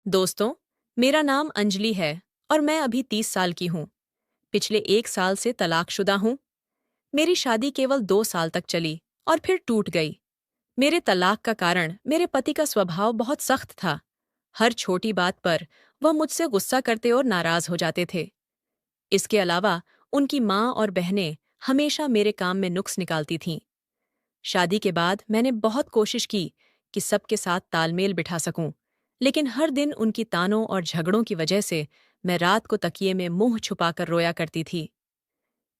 दोस्तों, मेरा नाम अंजलि है और मैं अभी 30 साल की हूँ। पिछले 1 साल से तलाकशुदा हूँ। मेरी शादी केवल 2 साल तक चली और फिर टूट गई। मेरे तलाक का कारण मेरे पति का स्वभाव बहुत सख्त था। हर छोटी बात पर वह मुझसे गुस्सा करते और नाराज हो जाते थे। इसके अलावा उनकी माँ और बहनें हमेशा मेरे काम में नुक्स निकालती थीं। शादी के बाद मैंने बहुत कोशिश की कि सबके साथ तालमेल बिठा सकूं, लेकिन हर दिन उनकी तानों और झगड़ों की वजह से मैं रात को तकिए में मुंह छुपाकर रोया करती थी।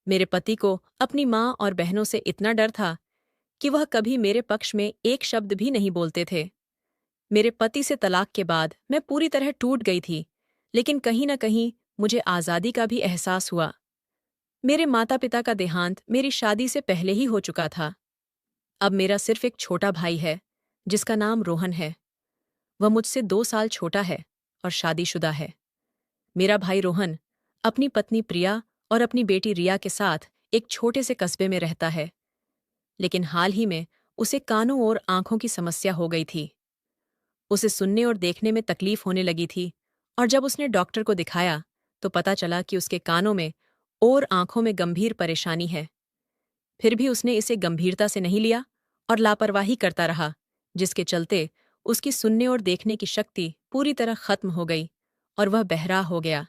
मेरे पति को अपनी माँ और बहनों से इतना डर था कि वह कभी मेरे पक्ष में एक शब्द भी नहीं बोलते थे। मेरे पति से तलाक के बाद मैं पूरी तरह टूट गई थी, लेकिन कहीं न कहीं मुझे आज़ादी का भी एहसास हुआ। मेरे माता पिता का देहांत मेरी शादी से पहले ही हो चुका था। अब मेरा सिर्फ एक छोटा भाई है, जिसका नाम रोहन है। वह मुझसे 2 साल छोटा है और शादीशुदा है। मेरा भाई रोहन अपनी पत्नी प्रिया और अपनी बेटी रिया के साथ एक छोटे से कस्बे में रहता है, लेकिन हाल ही में उसे कानों और आंखों की समस्या हो गई थी। उसे सुनने और देखने में तकलीफ होने लगी थी और जब उसने डॉक्टर को दिखाया तो पता चला कि उसके कानों में और आंखों में गंभीर परेशानी है। फिर भी उसने इसे गंभीरता से नहीं लिया और लापरवाही करता रहा, जिसके चलते उसकी सुनने और देखने की शक्ति पूरी तरह खत्म हो गई और वह बहरा हो गया।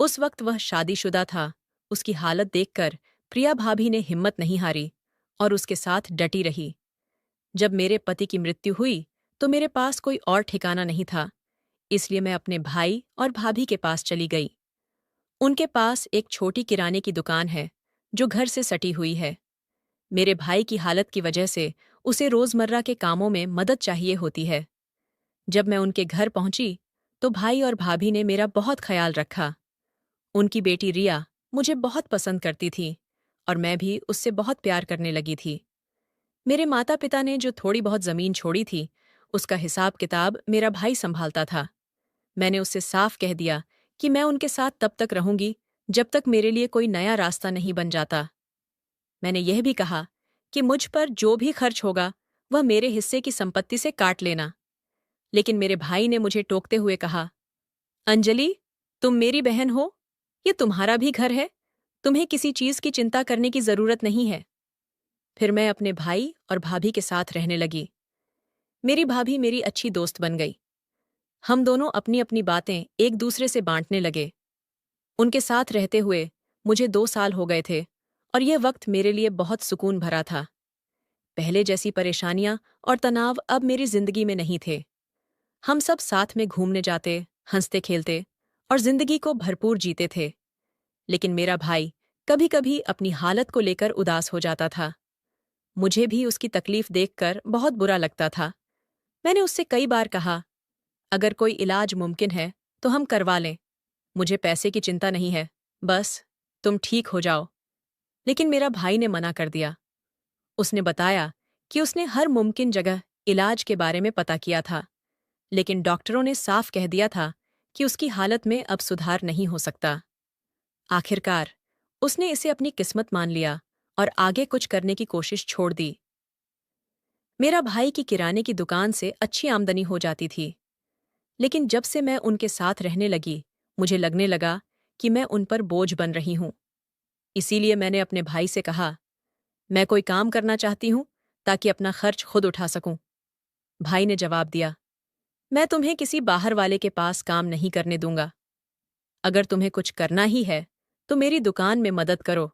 उस वक्त वह शादीशुदा था। उसकी हालत देखकर प्रिया भाभी ने हिम्मत नहीं हारी और उसके साथ डटी रही। जब मेरे पति की मृत्यु हुई तो मेरे पास कोई और ठिकाना नहीं था, इसलिए मैं अपने भाई और भाभी के पास चली गई। उनके पास एक छोटी किराने की दुकान है जो घर से सटी हुई है। मेरे भाई की हालत की वजह से उसे रोजमर्रा के कामों में मदद चाहिए होती है। जब मैं उनके घर पहुंची तो भाई और भाभी ने मेरा बहुत ख्याल रखा। उनकी बेटी रिया मुझे बहुत पसंद करती थी और मैं भी उससे बहुत प्यार करने लगी थी। मेरे माता पिता ने जो थोड़ी बहुत जमीन छोड़ी थी, उसका हिसाब किताब मेरा भाई संभालता था। मैंने उससे साफ कह दिया कि मैं उनके साथ तब तक रहूंगी जब तक मेरे लिए कोई नया रास्ता नहीं बन जाता। मैंने यह भी कहा कि मुझ पर जो भी खर्च होगा वह मेरे हिस्से की संपत्ति से काट लेना। लेकिन मेरे भाई ने मुझे टोकते हुए कहा, अंजलि, तुम मेरी बहन हो, ये तुम्हारा भी घर है, तुम्हें किसी चीज की चिंता करने की जरूरत नहीं है। फिर मैं अपने भाई और भाभी के साथ रहने लगी। मेरी भाभी मेरी अच्छी दोस्त बन गई। हम दोनों अपनी अपनी बातें एक दूसरे से बांटने लगे। उनके साथ रहते हुए मुझे 2 साल हो गए थे और यह वक्त मेरे लिए बहुत सुकून भरा था। पहले जैसी परेशानियां और तनाव अब मेरी जिंदगी में नहीं थे। हम सब साथ में घूमने जाते, हंसते खेलते और जिंदगी को भरपूर जीते थे। लेकिन मेरा भाई कभी कभी अपनी हालत को लेकर उदास हो जाता था। मुझे भी उसकी तकलीफ देखकर बहुत बुरा लगता था। मैंने उससे कई बार कहा, अगर कोई इलाज मुमकिन है तो हम करवा लें। मुझे पैसे की चिंता नहीं है, बस तुम ठीक हो जाओ। लेकिन मेरा भाई ने मना कर दिया। उसने बताया कि उसने हर मुमकिन जगह इलाज के बारे में पता किया था, लेकिन डॉक्टरों ने साफ कह दिया था कि उसकी हालत में अब सुधार नहीं हो सकता। आखिरकार उसने इसे अपनी किस्मत मान लिया और आगे कुछ करने की कोशिश छोड़ दी। मेरा भाई की किराने की दुकान से अच्छी आमदनी हो जाती थी, लेकिन जब से मैं उनके साथ रहने लगी, मुझे लगने लगा कि मैं उन पर बोझ बन रही हूं। इसीलिए मैंने अपने भाई से कहा, मैं कोई काम करना चाहती हूं ताकि अपना खर्च खुद उठा सकूं। भाई ने जवाब दिया, मैं तुम्हें किसी बाहर वाले के पास काम नहीं करने दूंगा। अगर तुम्हें कुछ करना ही है तो मेरी दुकान में मदद करो।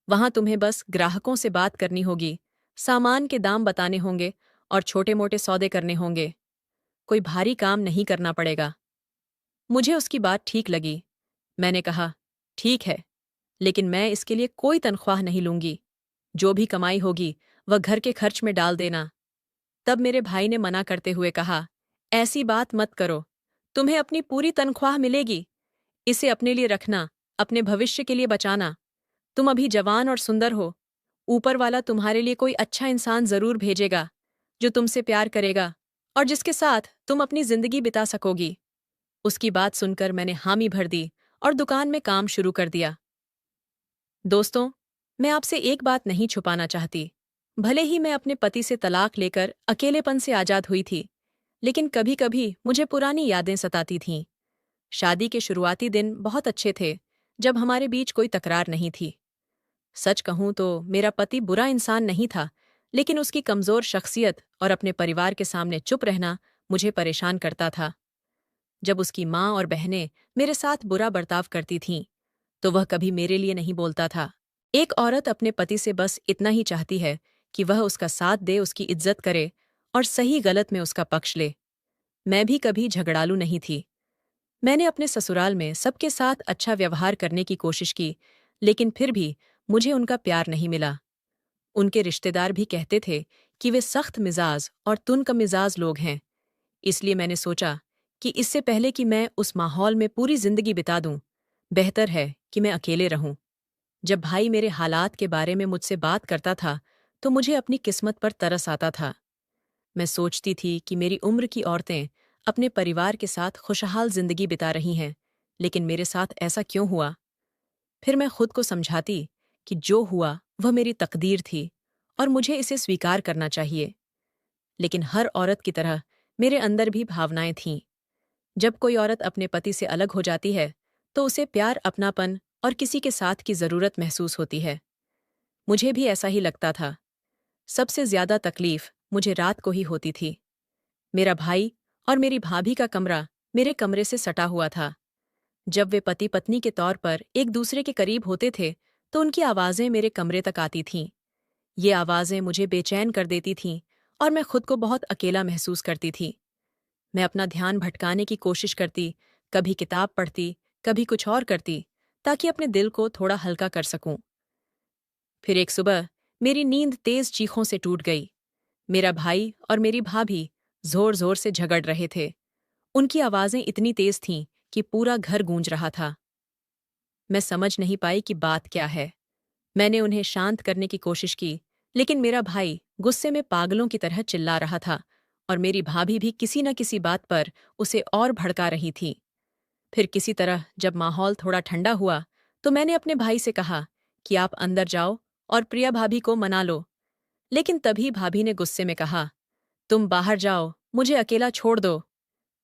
वहां तुम्हें बस ग्राहकों से बात करनी होगी, सामान के दाम बताने होंगे और छोटे मोटे सौदे करने होंगे। कोई भारी काम नहीं करना पड़ेगा। मुझे उसकी बात ठीक लगी। मैंने कहा, ठीक है, लेकिन मैं इसके लिए कोई तनख्वाह नहीं लूंगी। जो भी कमाई होगी वह घर के खर्च में डाल देना। तब मेरे भाई ने मना करते हुए कहा, ऐसी बात मत करो, तुम्हें अपनी पूरी तनख्वाह मिलेगी। इसे अपने लिए रखना, अपने भविष्य के लिए बचाना। तुम अभी जवान और सुंदर हो। ऊपर वाला तुम्हारे लिए कोई अच्छा इंसान जरूर भेजेगा जो तुमसे प्यार करेगा और जिसके साथ तुम अपनी जिंदगी बिता सकोगी। उसकी बात सुनकर मैंने हामी भर दी और दुकान में काम शुरू कर दिया। दोस्तों, मैं आपसे एक बात नहीं छुपाना चाहती। भले ही मैं अपने पति से तलाक लेकर अकेलेपन से आजाद हुई थी, लेकिन कभी कभी मुझे पुरानी यादें सताती थीं। शादी के शुरुआती दिन बहुत अच्छे थे, जब हमारे बीच कोई तकरार नहीं थी। सच कहूं तो मेरा पति बुरा इंसान नहीं था, लेकिन उसकी कमजोर शख्सियत और अपने परिवार के सामने चुप रहना मुझे परेशान करता था। जब उसकी माँ और बहनें मेरे साथ बुरा बर्ताव करती थीं, तो वह कभी मेरे लिए नहीं बोलता था। एक औरत अपने पति से बस इतना ही चाहती है कि वह उसका साथ दे, उसकी इज्जत करे और सही गलत में उसका पक्ष ले। मैं भी कभी झगड़ालू नहीं थी। मैंने अपने ससुराल में सबके साथ अच्छा व्यवहार करने की कोशिश की, लेकिन फिर भी मुझे उनका प्यार नहीं मिला। उनके रिश्तेदार भी कहते थे कि वे सख्त मिजाज और तुनक मिजाज लोग हैं। इसलिए मैंने सोचा कि इससे पहले कि मैं उस माहौल में पूरी जिंदगी बिता दूं, बेहतर है कि मैं अकेले रहूं। जब भाई मेरे हालात के बारे में मुझसे बात करता था, तो मुझे अपनी किस्मत पर तरस आता था। मैं सोचती थी कि मेरी उम्र की औरतें अपने परिवार के साथ खुशहाल जिंदगी बिता रही हैं, लेकिन मेरे साथ ऐसा क्यों हुआ? फिर मैं खुद को समझाती कि जो हुआ वह मेरी तकदीर थी और मुझे इसे स्वीकार करना चाहिए। लेकिन हर औरत की तरह मेरे अंदर भी भावनाएं थीं। जब कोई औरत अपने पति से अलग हो जाती है, तो उसे प्यार, अपनापन और किसी के साथ की जरूरत महसूस होती है। मुझे भी ऐसा ही लगता था। सबसे ज्यादा तकलीफ मुझे रात को ही होती थी। मेरा भाई और मेरी भाभी का कमरा मेरे कमरे से सटा हुआ था। जब वे पति पत्नी के तौर पर एक दूसरे के करीब होते थे, तो उनकी आवाजें मेरे कमरे तक आती थीं। ये आवाजें मुझे बेचैन कर देती थीं और मैं खुद को बहुत अकेला महसूस करती थी। मैं अपना ध्यान भटकाने की कोशिश करती, कभी किताब पढ़ती, कभी कुछ और करती, ताकि अपने दिल को थोड़ा हल्का कर सकूं। फिर एक सुबह मेरी नींद तेज चीखों से टूट गई। मेरा भाई और मेरी भाभी जोर जोर से झगड़ रहे थे। उनकी आवाजें इतनी तेज थीं कि पूरा घर गूंज रहा था। मैं समझ नहीं पाई कि बात क्या है। मैंने उन्हें शांत करने की कोशिश की, लेकिन मेरा भाई गुस्से में पागलों की तरह चिल्ला रहा था और मेरी भाभी भी किसी न किसी बात पर उसे और भड़का रही थी। फिर किसी तरह जब माहौल थोड़ा ठंडा हुआ, तो मैंने अपने भाई से कहा कि आप अंदर जाओ और प्रिया भाभी को मना लो। लेकिन तभी भाभी ने गुस्से में कहा, तुम बाहर जाओ, मुझे अकेला छोड़ दो।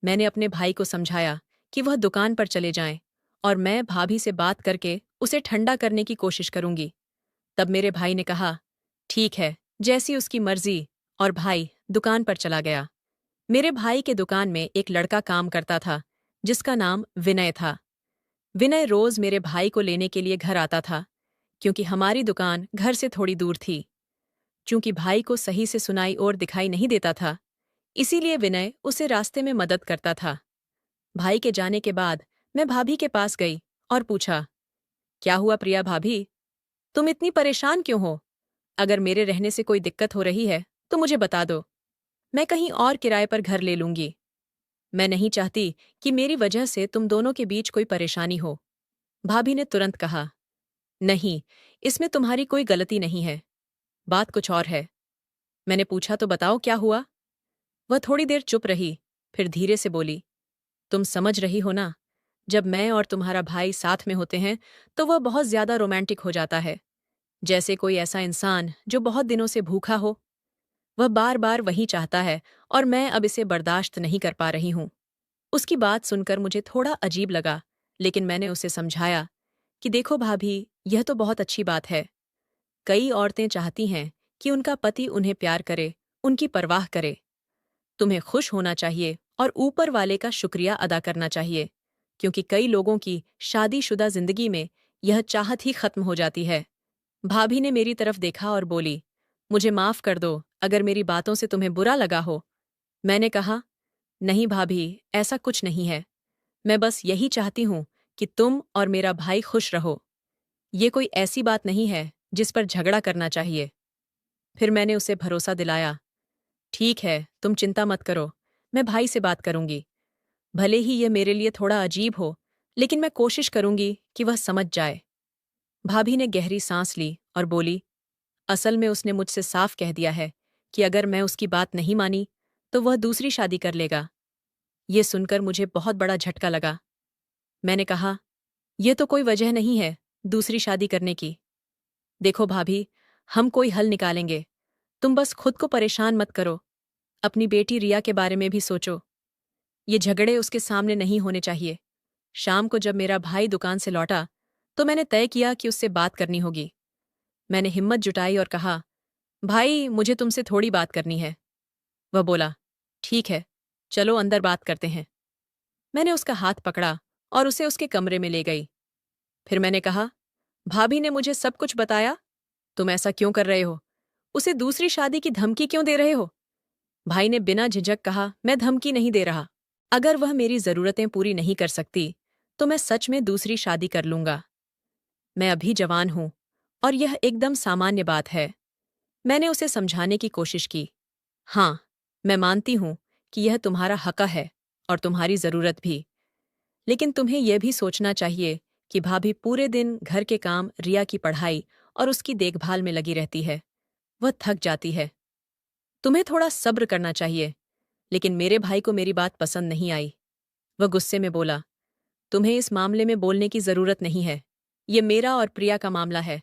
मैंने अपने भाई को समझाया कि वह दुकान पर चले जाएं और मैं भाभी से बात करके उसे ठंडा करने की कोशिश करूंगी। तब मेरे भाई ने कहा, ठीक है, जैसी उसकी मर्जी, और भाई दुकान पर चला गया। मेरे भाई के दुकान में एक लड़का काम करता था, जिसका नाम विनय था। विनय रोज मेरे भाई को लेने के लिए घर आता था, क्योंकि हमारी दुकान घर से थोड़ी दूर थी। चूंकि भाई को सही से सुनाई और दिखाई नहीं देता था, इसीलिए विनय उसे रास्ते में मदद करता था। भाई के जाने के बाद मैं भाभी के पास गई और पूछा, क्या हुआ प्रिया भाभी, तुम इतनी परेशान क्यों हो? अगर मेरे रहने से कोई दिक्कत हो रही है, तो मुझे बता दो। मैं कहीं और किराए पर घर ले लूंगी। मैं नहीं चाहती कि मेरी वजह से तुम दोनों के बीच कोई परेशानी हो। भाभी ने तुरंत कहा, नहीं, इसमें तुम्हारी कोई गलती नहीं है। बात कुछ और है। मैंने पूछा, तो बताओ क्या हुआ? वह थोड़ी देर चुप रही, फिर धीरे से बोली, तुम समझ रही हो ना, जब मैं और तुम्हारा भाई साथ में होते हैं, तो वह बहुत ज्यादा रोमांटिक हो जाता है, जैसे कोई ऐसा इंसान जो बहुत दिनों से भूखा हो। वह बार बार वही चाहता है और मैं अब इसे बर्दाश्त नहीं कर पा रही हूं। उसकी बात सुनकर मुझे थोड़ा अजीब लगा, लेकिन मैंने उसे समझाया कि देखो भाभी, यह तो बहुत अच्छी बात है। कई औरतें चाहती हैं कि उनका पति उन्हें प्यार करे, उनकी परवाह करे। तुम्हें खुश होना चाहिए और ऊपर वाले का शुक्रिया अदा करना चाहिए, क्योंकि कई लोगों की शादीशुदा जिंदगी में यह चाहत ही खत्म हो जाती है। भाभी ने मेरी तरफ देखा और बोली, मुझे माफ कर दो अगर मेरी बातों से तुम्हें बुरा लगा हो। मैंने कहा, नहीं भाभी, ऐसा कुछ नहीं है। मैं बस यही चाहती हूं कि तुम और मेरा भाई खुश रहो। ये कोई ऐसी बात नहीं है जिस पर झगड़ा करना चाहिए। फिर मैंने उसे भरोसा दिलाया, ठीक है, तुम चिंता मत करो, मैं भाई से बात करूंगी। भले ही यह मेरे लिए थोड़ा अजीब हो, लेकिन मैं कोशिश करूंगी कि वह समझ जाए। भाभी ने गहरी सांस ली और बोली, असल में उसने मुझसे साफ कह दिया है कि अगर मैं उसकी बात नहीं मानी, तो वह दूसरी शादी कर लेगा। ये सुनकर मुझे बहुत बड़ा झटका लगा। मैंने कहा, यह तो कोई वजह नहीं है दूसरी शादी करने की। देखो भाभी, हम कोई हल निकालेंगे, तुम बस खुद को परेशान मत करो। अपनी बेटी रिया के बारे में भी सोचो। ये झगड़े उसके सामने नहीं होने चाहिए। शाम को जब मेरा भाई दुकान से लौटा तो मैंने तय किया कि उससे बात करनी होगी। मैंने हिम्मत जुटाई और कहा, भाई मुझे तुमसे थोड़ी बात करनी है। वह बोला, ठीक है, चलो अंदर बात करते हैं। मैंने उसका हाथ पकड़ा और उसे उसके कमरे में ले गई। फिर मैंने कहा, भाभी ने मुझे सब कुछ बताया। तुम ऐसा क्यों कर रहे हो? उसे दूसरी शादी की धमकी क्यों दे रहे हो? भाई ने बिना झिझक कहा, मैं धमकी नहीं दे रहा। अगर वह मेरी जरूरतें पूरी नहीं कर सकती तो मैं सच में दूसरी शादी कर लूंगा। मैं अभी जवान हूं और यह एकदम सामान्य बात है। मैंने उसे समझाने की कोशिश की। हाँ, मैं मानती हूं कि यह तुम्हारा हक है और तुम्हारी जरूरत भी। लेकिन तुम्हें यह भी सोचना चाहिए कि भाभी पूरे दिन घर के काम, रिया की पढ़ाई और उसकी देखभाल में लगी रहती है। वह थक जाती है। तुम्हें थोड़ा सब्र करना चाहिए। लेकिन मेरे भाई को मेरी बात पसंद नहीं आई। वह गुस्से में बोला, तुम्हें इस मामले में बोलने की जरूरत नहीं है। ये मेरा और प्रिया का मामला है।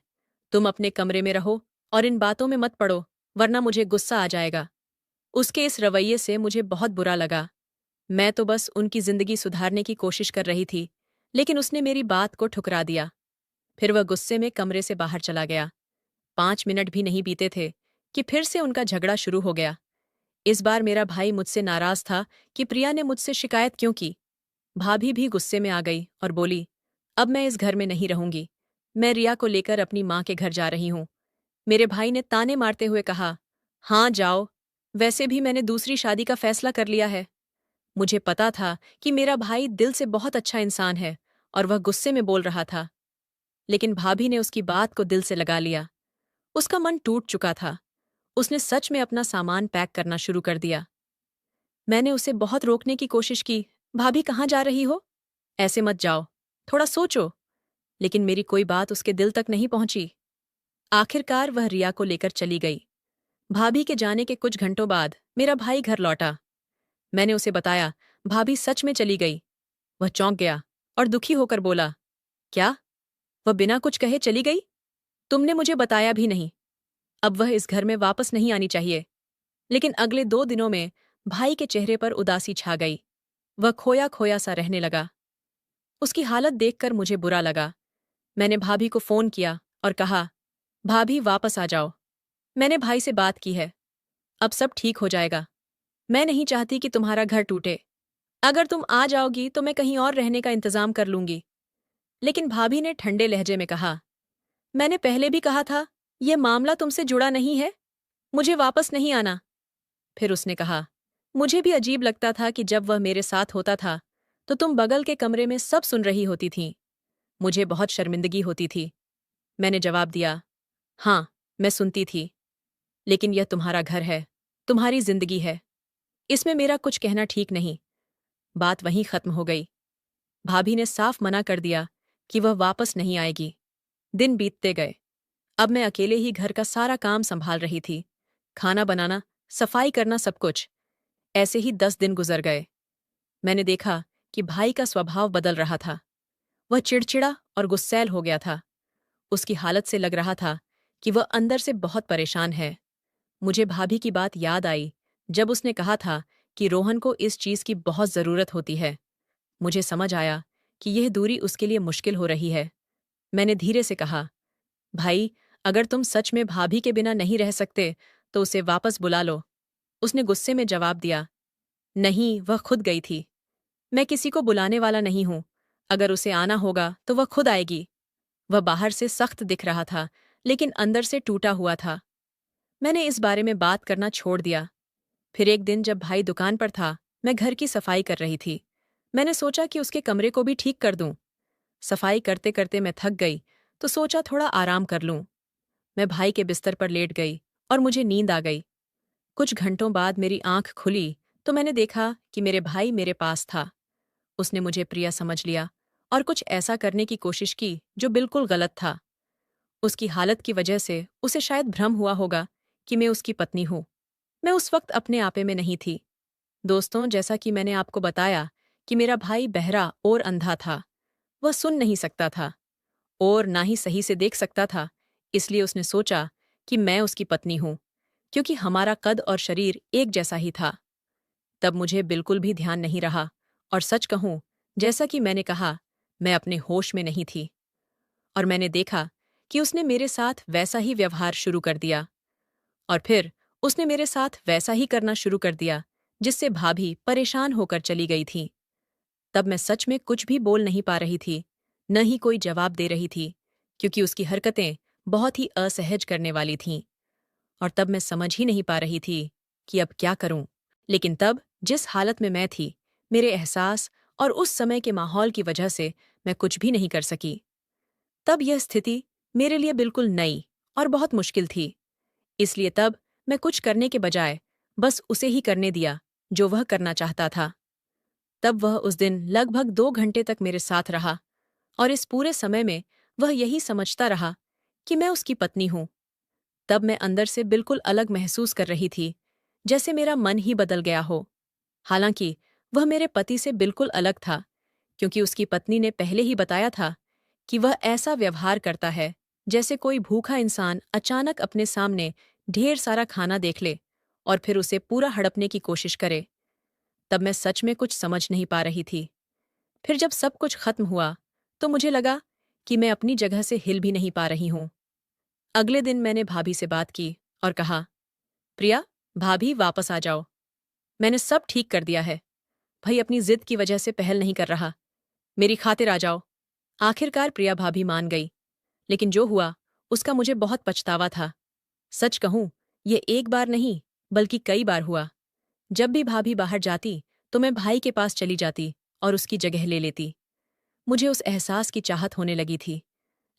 तुम अपने कमरे में रहो और इन बातों में मत पड़ो, वरना मुझे गुस्सा आ जाएगा। उसके इस रवैये से मुझे बहुत बुरा लगा। मैं तो बस उनकी जिंदगी सुधारने की कोशिश कर रही थी, लेकिन उसने मेरी बात को ठुकरा दिया। फिर वह गुस्से में कमरे से बाहर चला गया। 5 मिनट भी नहीं बीते थे कि फिर से उनका झगड़ा शुरू हो गया। इस बार मेरा भाई मुझसे नाराज था कि प्रिया ने मुझसे शिकायत क्यों की। भाभी भी गुस्से में आ गई और बोली, अब मैं इस घर में नहीं रहूंगी। मैं रिया को लेकर अपनी माँ के घर जा रही हूँ। मेरे भाई ने ताने मारते हुए कहा, हाँ जाओ, वैसे भी मैंने दूसरी शादी का फैसला कर लिया है। मुझे पता था कि मेरा भाई दिल से बहुत अच्छा इंसान है और वह गुस्से में बोल रहा था। लेकिन भाभी ने उसकी बात को दिल से लगा लिया। उसका मन टूट चुका था। उसने सच में अपना सामान पैक करना शुरू कर दिया। मैंने उसे बहुत रोकने की कोशिश की। भाभी कहाँ जा रही हो? ऐसे मत जाओ, थोड़ा सोचो। लेकिन मेरी कोई बात उसके दिल तक नहीं पहुंची। आखिरकार वह रिया को लेकर चली गई। भाभी के जाने के कुछ घंटों बाद मेरा भाई घर लौटा। मैंने उसे बताया, भाभी सच में चली गई। वह चौंक गया और दुखी होकर बोला, क्या? वह बिना कुछ कहे चली गई? तुमने मुझे बताया भी नहीं। अब वह इस घर में वापस नहीं आनी चाहिए। लेकिन अगले 2 दिनों में भाई के चेहरे पर उदासी छा गई। वह खोया खोया सा रहने लगा। उसकी हालत देखकर मुझे बुरा लगा। मैंने भाभी को फोन किया और कहा, भाभी वापस आ जाओ। मैंने भाई से बात की है। अब सब ठीक हो जाएगा। मैं नहीं चाहती कि तुम्हारा घर टूटे। अगर तुम आ जाओगी तो मैं कहीं और रहने का इंतजाम कर लूंगी। लेकिन भाभी ने ठंडे लहजे में कहा, मैंने पहले भी कहा था, यह मामला तुमसे जुड़ा नहीं है। मुझे वापस नहीं आना। फिर उसने कहा, मुझे भी अजीब लगता था कि जब वह मेरे साथ होता था तो तुम बगल के कमरे में सब सुन रही होती थीं। मुझे बहुत शर्मिंदगी होती थी। मैंने जवाब दिया, हाँ, मैं सुनती थी। लेकिन यह तुम्हारा घर है, तुम्हारी जिंदगी है। इसमें मेरा कुछ कहना ठीक नहीं। बात वहीं खत्म हो गई। भाभी ने साफ मना कर दिया कि वह वापस नहीं आएगी। दिन बीतते गए। अब मैं अकेले ही घर का सारा काम संभाल रही थी। खाना बनाना, सफाई करना, सब कुछ। ऐसे ही 10 दिन गुजर गए। मैंने देखा कि भाई का स्वभाव बदल रहा था। वह चिड़चिड़ा और गुस्सैल हो गया था। उसकी हालत से लग रहा था कि वह अंदर से बहुत परेशान है। मुझे भाभी की बात याद आई जब उसने कहा था कि रोहन को इस चीज की बहुत जरूरत होती है। मुझे समझ आया कि यह दूरी उसके लिए मुश्किल हो रही है। मैंने धीरे से कहा, भाई, अगर तुम सच में भाभी के बिना नहीं रह सकते तो उसे वापस बुला लो। उसने गुस्से में जवाब दिया, नहीं, वह खुद गई थी। मैं किसी को बुलाने वाला नहीं हूं। अगर उसे आना होगा तो वह खुद आएगी। वह बाहर से सख्त दिख रहा था, लेकिन अंदर से टूटा हुआ था। मैंने इस बारे में बात करना छोड़ दिया। फिर एक दिन जब भाई दुकान पर था, मैं घर की सफाई कर रही थी। मैंने सोचा कि उसके कमरे को भी ठीक कर दूं। सफाई करते करते मैं थक गई तो सोचा थोड़ा आराम कर लूं। मैं भाई के बिस्तर पर लेट गई और मुझे नींद आ गई। कुछ घंटों बाद मेरी आंख खुली तो मैंने देखा कि मेरे भाई मेरे पास था। उसने मुझे प्रिया समझ लिया और कुछ ऐसा करने की कोशिश की जो बिल्कुल गलत था। उसकी हालत की वजह से उसे शायद भ्रम हुआ होगा कि मैं उसकी पत्नी हूं। मैं उस वक्त अपने आपे में नहीं थी। दोस्तों, जैसा कि मैंने आपको बताया कि मेरा भाई बहरा और अंधा था। वह सुन नहीं सकता था और ना ही सही से देख सकता था। इसलिए उसने सोचा कि मैं उसकी पत्नी हूं। क्योंकि हमारा कद और शरीर एक जैसा ही था। तब मुझे बिल्कुल भी ध्यान नहीं रहा, और सच कहूं, जैसा कि मैंने कहा, मैं अपने होश में नहीं थी। और मैंने देखा कि उसने मेरे साथ वैसा ही व्यवहार शुरू कर दिया, और फिर उसने मेरे साथ वैसा ही करना शुरू कर दिया जिससे भाभी परेशान होकर चली गई थी। तब मैं सच में कुछ भी बोल नहीं पा रही थी, न ही कोई जवाब दे रही थी, क्योंकि उसकी हरकतें बहुत ही असहज करने वाली थीं। और तब मैं समझ ही नहीं पा रही थी कि अब क्या करूं। लेकिन तब जिस हालत में मैं थी, मेरे एहसास और उस समय के माहौल की वजह से मैं कुछ भी नहीं कर सकी। तब यह स्थिति मेरे लिए बिल्कुल नई और बहुत मुश्किल थी। इसलिए तब मैं कुछ करने के बजाय बस उसे ही करने दिया जो वह करना चाहता था। तब वह उस दिन लगभग 2 घंटे तक मेरे साथ रहा, और इस पूरे समय में वह यही समझता रहा कि मैं उसकी पत्नी हूं। तब मैं अंदर से बिल्कुल अलग महसूस कर रही थी, जैसे मेरा मन ही बदल गया हो। हालांकि वह मेरे पति से बिल्कुल अलग था, क्योंकि उसकी पत्नी ने पहले ही बताया था कि वह ऐसा व्यवहार करता है जैसे कोई भूखा इंसान अचानक अपने सामने ढेर सारा खाना देख ले और फिर उसे पूरा हड़पने की कोशिश करे। तब मैं सच में कुछ समझ नहीं पा रही थी। फिर जब सब कुछ खत्म हुआ, तो मुझे लगा कि मैं अपनी जगह से हिल भी नहीं पा रही हूं। अगले दिन मैंने भाभी से बात की और कहा, प्रिया, भाभी वापस आ जाओ। मैंने सब ठीक कर दिया है। भाई अपनी जिद की वजह से पहल नहीं कर रहा। मेरी खातिर आ जाओ। आखिरकार प्रिया भाभी मान गई, लेकिन जो हुआ उसका मुझे बहुत पछतावा था। सच कहूं, ये एक बार नहीं बल्कि कई बार हुआ। जब भी भाभी बाहर जाती तो मैं भाई के पास चली जाती और उसकी जगह ले लेती। मुझे उस एहसास की चाहत होने लगी थी,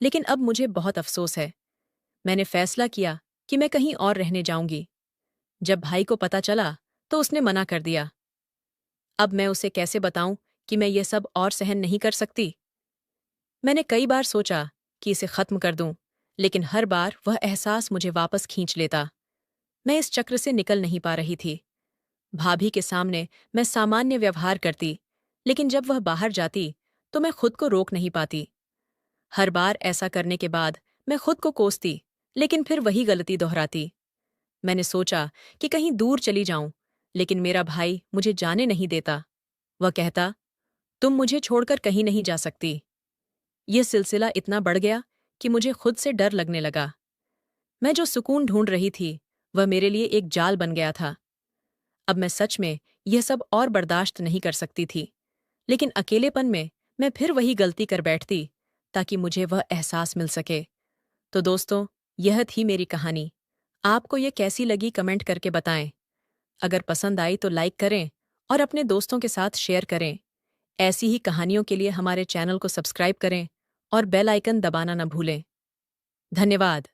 लेकिन अब मुझे बहुत अफसोस है। मैंने फैसला किया कि मैं कहीं और रहने जाऊंगी। जब भाई को पता चला तो उसने मना कर दिया। अब मैं उसे कैसे बताऊं कि मैं ये सब और सहन नहीं कर सकती। मैंने कई बार सोचा कि इसे खत्म कर दूं, लेकिन हर बार वह एहसास मुझे वापस खींच लेता। मैं इस चक्र से निकल नहीं पा रही थी। भाभी के सामने मैं सामान्य व्यवहार करती, लेकिन जब वह बाहर जाती तो मैं खुद को रोक नहीं पाती। हर बार ऐसा करने के बाद मैं खुद को कोसती, लेकिन फिर वही गलती दोहराती। मैंने सोचा कि कहीं दूर चली जाऊं, लेकिन मेरा भाई मुझे जाने नहीं देता। वह कहता, तुम मुझे छोड़कर कहीं नहीं जा सकती। यह सिलसिला इतना बढ़ गया कि मुझे खुद से डर लगने लगा। मैं जो सुकून ढूंढ रही थी, वह मेरे लिए एक जाल बन गया था। अब मैं सच में यह सब और बर्दाश्त नहीं कर सकती थी, लेकिन अकेलेपन में मैं फिर वही गलती कर बैठती ताकि मुझे वह एहसास मिल सके। तो दोस्तों, यह थी मेरी कहानी। आपको ये कैसी लगी कमेंट करके बताएं। अगर पसंद आई तो लाइक करें और अपने दोस्तों के साथ शेयर करें। ऐसी ही कहानियों के लिए हमारे चैनल को सब्सक्राइब करें और बेल आइकन दबाना न भूलें। धन्यवाद।